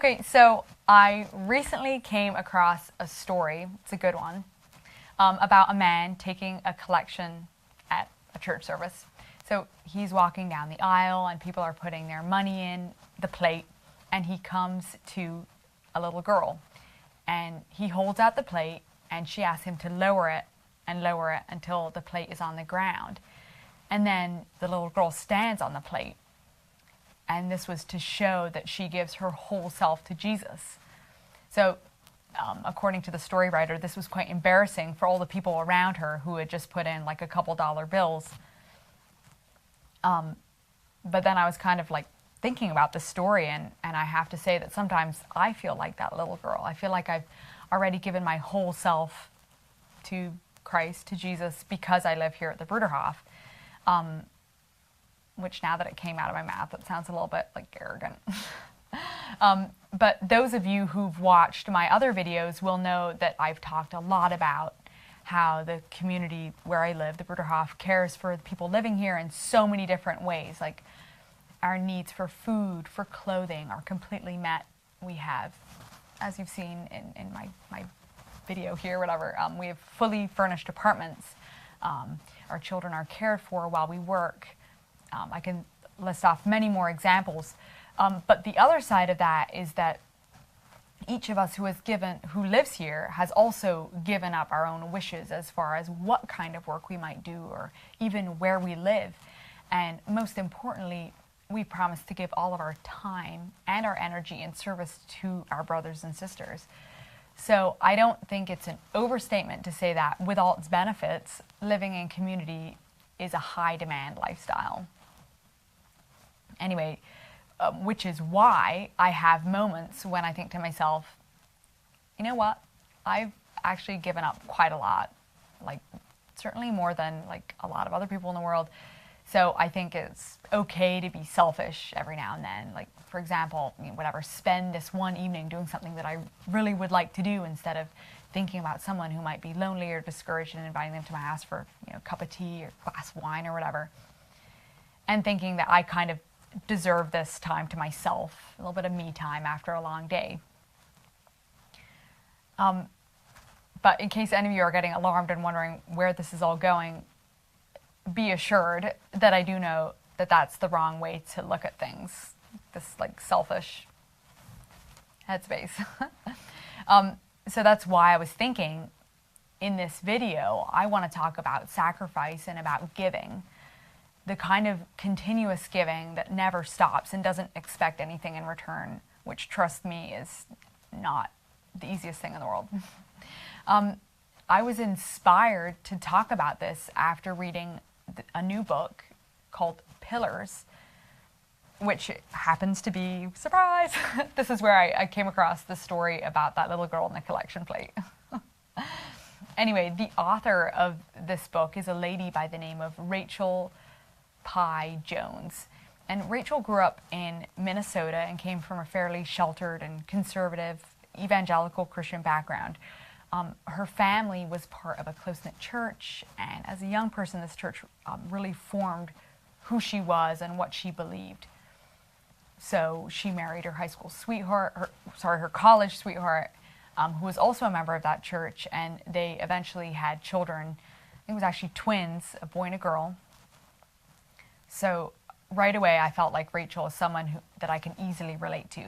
Okay, so I recently came across a story, it's a good one, about a man taking a collection at a church service. So he's walking down the aisle and people are putting their money in the plate, and he comes to a little girl and he holds out the plate and she asks him to lower it until the plate is on the ground. And then the little girl stands on the plate. And this was to show that she gives her whole self to Jesus. So, according to the story writer, this was quite embarrassing for all the people around her who had just put in like a couple dollar bills. But then I was kind of like thinking about this story, and I have to say that sometimes I feel like that little girl. I feel like I've already given my whole self to Christ, to Jesus, because I live here at the Bruderhof. Which now that it came out of my mouth, it sounds a little bit like arrogant. But those of you who've watched my other videos will know that I've talked a lot about how the community where I live, the Bruderhof, cares for the people living here in so many different ways. Like our needs for food, for clothing are completely met. We have, as you've seen in my video here, whatever, we have fully furnished apartments. Our children are cared for while we work. I can list off many more examples, but the other side of that is that each of us who lives here has also given up our own wishes as far as what kind of work we might do or even where we live. And most importantly, we promise to give all of our time and our energy in service to our brothers and sisters. So I don't think it's an overstatement to say that with all its benefits, living in community is a high demand lifestyle. Anyway, which is why I have moments when I think to myself, you know what, I've actually given up quite a lot, like certainly more than like a lot of other people in the world. So I think it's okay to be selfish every now and then. Like, for example, spend this one evening doing something that I really would like to do instead of thinking about someone who might be lonely or discouraged and inviting them to my house for a cup of tea or a glass of wine or whatever. And thinking that I kind of deserve this time to myself, a little bit of me time after a long day. But in case any of you are getting alarmed and wondering where this is all going, be assured that I do know that that's the wrong way to look at things, this like selfish headspace. So that's why I was thinking in this video, I want to talk about sacrifice and about giving. The kind of continuous giving that never stops and doesn't expect anything in return, which, trust me, is not the easiest thing in the world. I was inspired to talk about this after reading a new book called Pillars, which happens to be, surprise, this is where I came across the story about that little girl in the collection plate. Anyway, the author of this book is a lady by the name of Rachel Pye Jones. And Rachel grew up in Minnesota and came from a fairly sheltered and conservative evangelical Christian background. Her family was part of a close-knit church, and as a young person, this church really formed who she was and what she believed. So she married her high school sweetheart, her college sweetheart, who was also a member of that church, and they eventually had children. I think it was actually twins, a boy and a girl. So right away, I felt like Rachel is someone that I can easily relate to.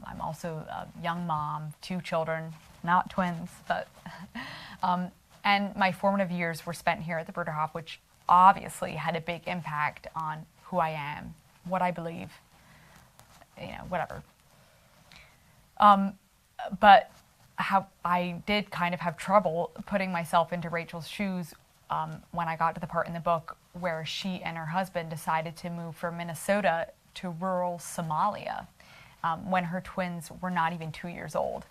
I'm also a young mom, 2 children, not twins, but and my formative years were spent here at the Bruderhof, which obviously had a big impact on who I am, what I believe, whatever. But how I did kind of have trouble putting myself into Rachel's shoes when I got to the part in the book where she and her husband decided to move from Minnesota to rural Somalia when her twins were not even 2 years old.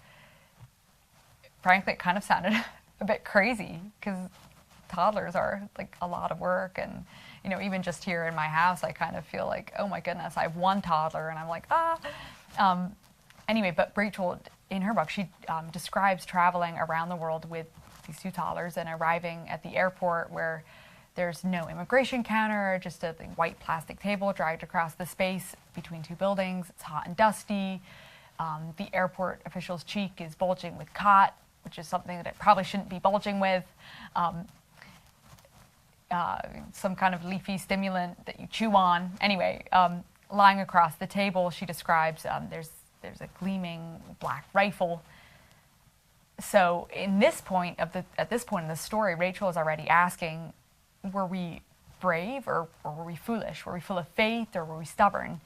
Frankly, it kind of sounded a bit crazy because toddlers are like a lot of work, and even just here in my house, I kind of feel like, oh my goodness, I have 1 toddler, and I'm like, Anyway, but Rachel, in her book, she describes traveling around the world with these 2 toddlers and arriving at the airport where there's no immigration counter, just a white plastic table dragged across the space between 2 buildings. It's hot and dusty. The airport official's cheek is bulging with cot, which is something that it probably shouldn't be bulging with. Some kind of leafy stimulant that you chew on. Anyway, lying across the table, she describes there's a gleaming black rifle. So at this point in the story, Rachel is already asking, were we brave or were we foolish? Were we full of faith or were we stubborn?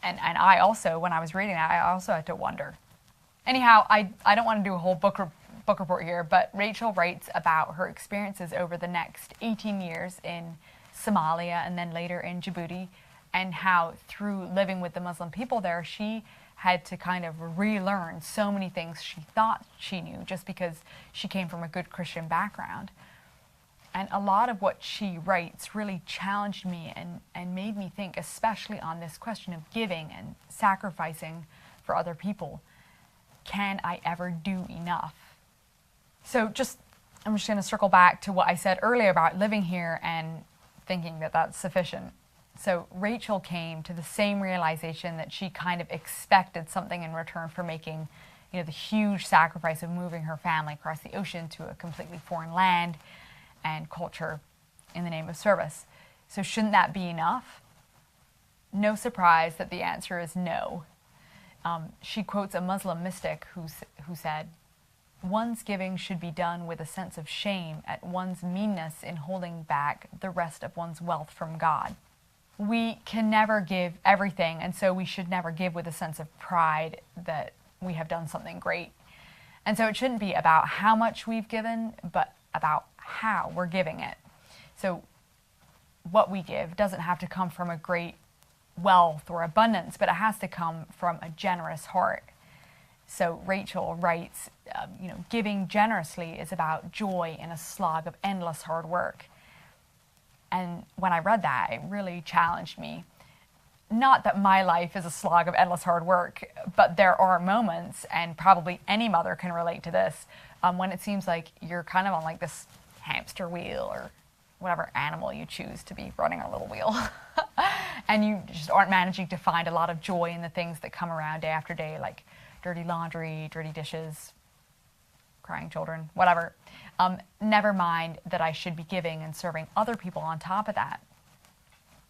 And I also, when I was reading that, I also had to wonder. Anyhow, I don't want to do a whole book report here, but Rachel writes about her experiences over the next 18 years in Somalia and then later in Djibouti, and how through living with the Muslim people there, she had to kind of relearn so many things she thought she knew just because she came from a good Christian background. And a lot of what she writes really challenged me and made me think, especially on this question of giving and sacrificing for other people. Can I ever do enough? So I'm just going to circle back to what I said earlier about living here and thinking that that's sufficient. So Rachel came to the same realization that she kind of expected something in return for making, the huge sacrifice of moving her family across the ocean to a completely foreign land and culture in the name of service. So shouldn't that be enough? No surprise that the answer is no. She quotes a Muslim mystic who said, "One's giving should be done with a sense of shame at one's meanness in holding back the rest of one's wealth from God." We can never give everything, and so we should never give with a sense of pride that we have done something great. And so it shouldn't be about how much we've given, but about how we're giving it. So what we give doesn't have to come from a great wealth or abundance, but it has to come from a generous heart. So Rachel writes, giving generously is about joy in a slog of endless hard work. And when I read that, it really challenged me. Not that my life is a slog of endless hard work, but there are moments, and probably any mother can relate to this, when it seems like you're kind of on like this hamster wheel or whatever animal you choose to be running a little wheel. And you just aren't managing to find a lot of joy in the things that come around day after day, like dirty laundry, dirty dishes, crying children, whatever. Never mind that I should be giving and serving other people on top of that.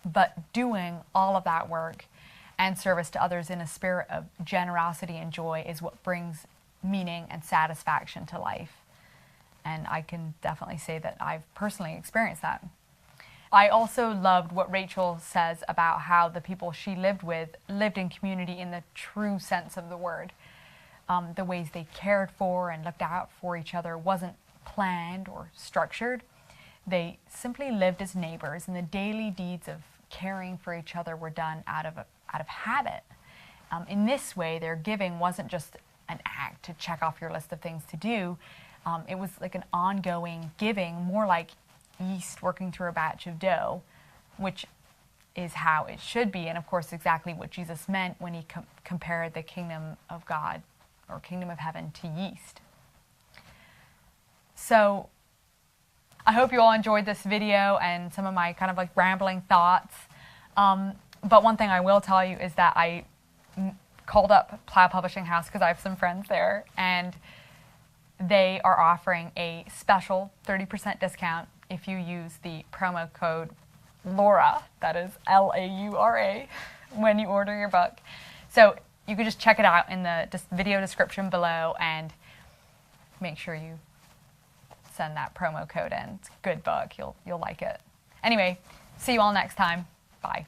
But doing all of that work and service to others in a spirit of generosity and joy is what brings meaning and satisfaction to life. And I can definitely say that I've personally experienced that. I also loved what Rachel says about how the people she lived with lived in community in the true sense of the word. The ways they cared for and looked out for each other wasn't planned or structured. They simply lived as neighbors, and the daily deeds of caring for each other were done out of habit. In this way, their giving wasn't just an act to check off your list of things to do. It was like an ongoing giving, more like yeast working through a batch of dough, which is how it should be, and of course exactly what Jesus meant when he compared the kingdom of God or kingdom of heaven to yeast. So I hope you all enjoyed this video and some of my kind of like rambling thoughts. But one thing I will tell you is that I called up Plow Publishing House because I have some friends there, and they are offering a special 30% discount if you use the promo code Laura, that is Laura, when you order your book. So you can just check it out in the video description below and make sure you send that promo code in. It's a good book. You'll like it. Anyway, see you all next time. Bye.